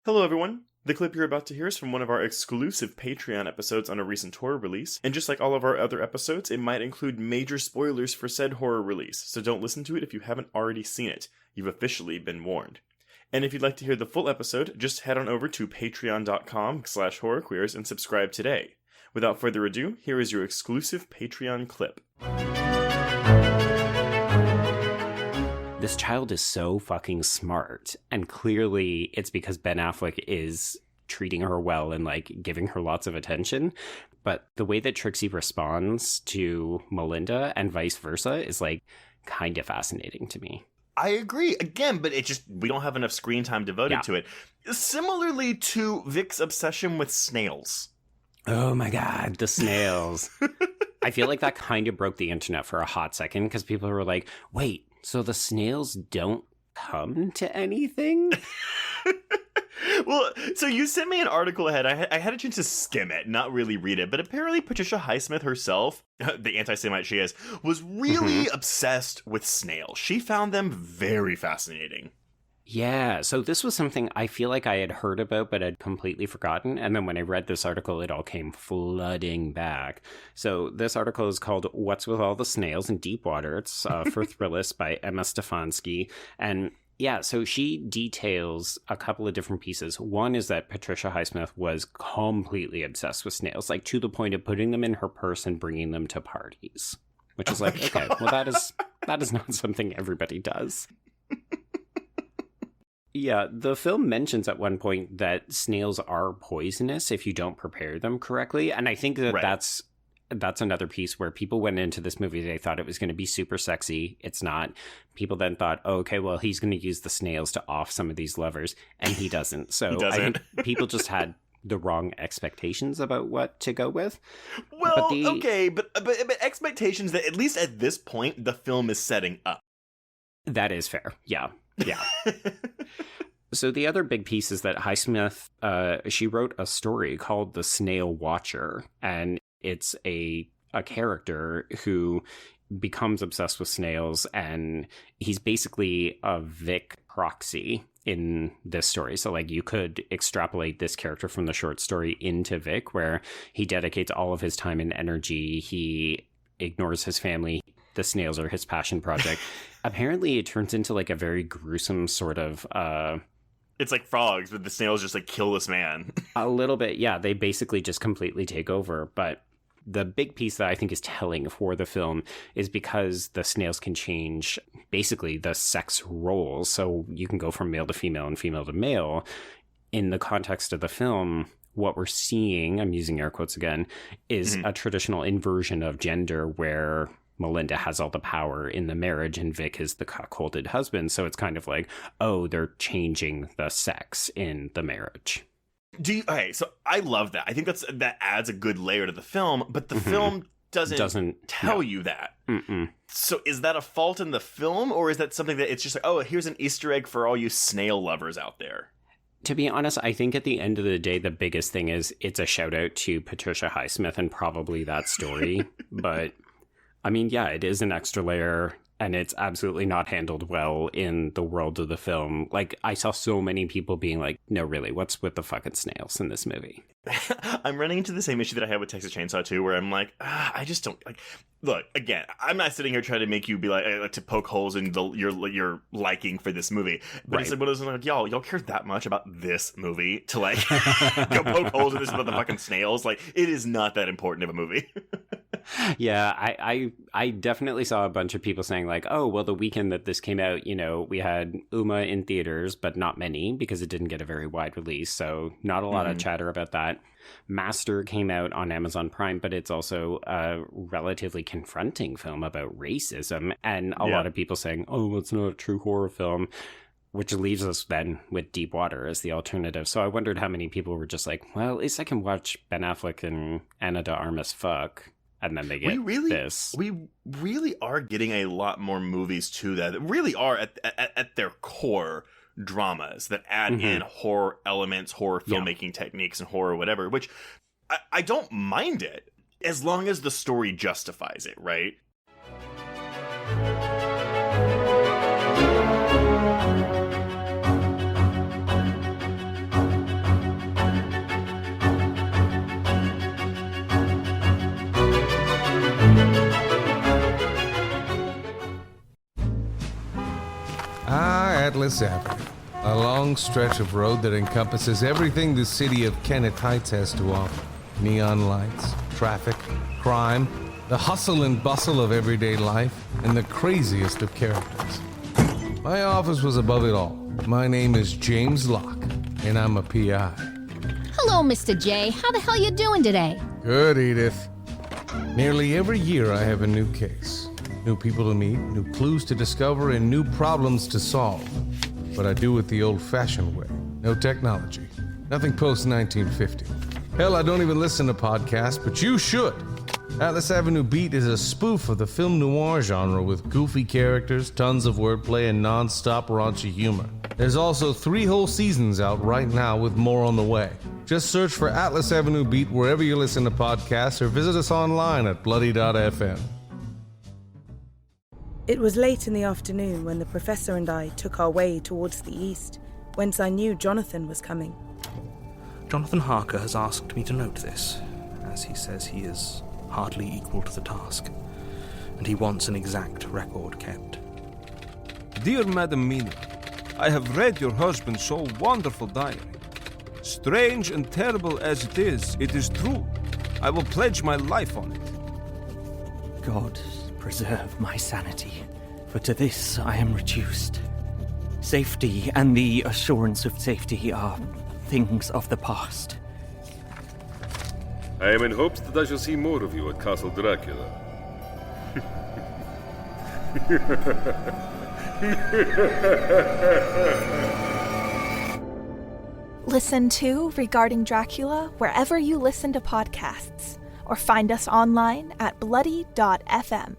Hello everyone! The clip you're about to hear is from one of our exclusive Patreon episodes on a recent horror release, and just like all of our other episodes, it might include major spoilers for said horror release, so don't listen to it if you haven't already seen it. You've officially been warned. And if you'd like to hear the full episode, just head on over to patreon.com/horrorqueers and subscribe today. Without further ado, here is your exclusive Patreon clip. This child is so fucking smart, and clearly it's because Ben Affleck is treating her well and like giving her lots of attention. But the way that Trixie responds to Melinda and vice versa is like kind of fascinating to me. I agree. Again, but we don't have enough screen time devoted to it. Similarly to Vic's obsession with snails. Oh my god, the snails. I feel like that kind of broke the internet for a hot second because people were like, wait, so the snails don't come to anything? Well, so you sent me an article ahead. I had a chance to skim it, not really read it, but apparently Patricia Highsmith herself, the anti-Semite she is, was really obsessed with snails. She found them very fascinating. Yeah, so this was something I feel like I had heard about but had completely forgotten, and then when I read this article, it all came flooding back. So this article is called What's With All the Snails in Deep Water. It's for Thrillist by Emma Stefanski, and yeah, so she details a couple of different pieces. One is that Patricia Highsmith was completely obsessed with snails, like to the point of putting them in her purse and bringing them to parties, which is like, okay, well that is not something everybody does. Yeah, the film mentions at one point that snails are poisonous if you don't prepare them correctly. And I think that that's another piece where people went into this movie, they thought it was going to be super sexy. It's not. People then thought, oh, okay, well, he's going to use the snails to off some of these lovers. And he doesn't. So I think people just had the wrong expectations about what to go with. Well, but expectations that at least at this point, the film is setting up. That is fair. Yeah. Yeah. So the other big piece is that Highsmith, she wrote a story called The Snail Watcher, and it's a character who becomes obsessed with snails, and he's basically a Vic proxy in this story. So like you could extrapolate this character from the short story into Vic, where he dedicates all of his time and energy. He ignores his family. The snails are his passion project. Apparently it turns into like a very gruesome sort of it's like frogs, but the snails just like kill this man. A little bit, yeah. They basically just completely take over. But the big piece that I think is telling for the film is because the snails can change basically the sex roles. So you can go from male to female and female to male. In the context of the film, what we're seeing, I'm using air quotes again, is a traditional inversion of gender where Melinda has all the power in the marriage and Vic is the cuckolded husband. So it's kind of like, oh, they're changing the sex in the marriage. Okay, so I love that. I think that adds a good layer to the film, but the film doesn't tell you that. Mm-mm. So is that a fault in the film, or is that something that it's just like, oh, here's an Easter egg for all you snail lovers out there? To be honest, I think at the end of the day, the biggest thing is it's a shout out to Patricia Highsmith and probably that story. But I mean, yeah, it is an extra layer, and it's absolutely not handled well in the world of the film. Like, I saw so many people being like, no, really, what's with the fucking snails in this movie? I'm running into the same issue that I had with Texas Chainsaw 2, where I'm like, I just don't, like, look, again, I'm not sitting here trying to make you be like, to poke holes in your liking for this movie. But it's like, what is like, y'all care that much about this movie to, like, go poke holes in this about the fucking snails? Like, it is not that important of a movie. Yeah, I definitely saw a bunch of people saying like, oh, well, the weekend that this came out, you know, we had Uma in theaters, but not many because it didn't get a very wide release. So not a lot of chatter about that. Master came out on Amazon Prime, but it's also a relatively confronting film about racism. And a lot of people saying, oh, it's not a true horror film, which leaves us then with Deep Water as the alternative. So I wondered how many people were just like, well, at least I can watch Ben Affleck and Ana de Armas fuck. And then they get this. We really are getting a lot more movies too that really are at their core dramas that add in horror elements, horror filmmaking techniques, and horror whatever, which I don't mind it as long as the story justifies it, right? Atlas Avenue, a long stretch of road that encompasses everything the city of Kennett Heights has to offer. Neon lights, traffic, crime, the hustle and bustle of everyday life, and the craziest of characters. My office was above it all. My name is James Locke, and I'm a PI. Hello, Mr. J. How the hell you doing today? Good, Edith. Nearly every year I have a new case. New people to meet, new clues to discover, and new problems to solve. But I do it the old-fashioned way. No technology. Nothing post-1950. Hell, I don't even listen to podcasts, but you should. Atlas Avenue Beat is a spoof of the film noir genre with goofy characters, tons of wordplay, and non-stop raunchy humor. There's also 3 whole seasons out right now with more on the way. Just search for Atlas Avenue Beat wherever you listen to podcasts or visit us online at bloody.fm. It was late in the afternoon when the professor and I took our way towards the east, whence I knew Jonathan was coming. Jonathan Harker has asked me to note this, as he says he is hardly equal to the task, and he wants an exact record kept. Dear Madam Mina, I have read your husband's so wonderful diary. Strange and terrible as it is true. I will pledge my life on it. God preserve my sanity, for to this I am reduced. Safety and the assurance of safety are things of the past. I am in hopes that I shall see more of you at Castle Dracula. Listen to Regarding Dracula wherever you listen to podcasts, or find us online at bloody.fm.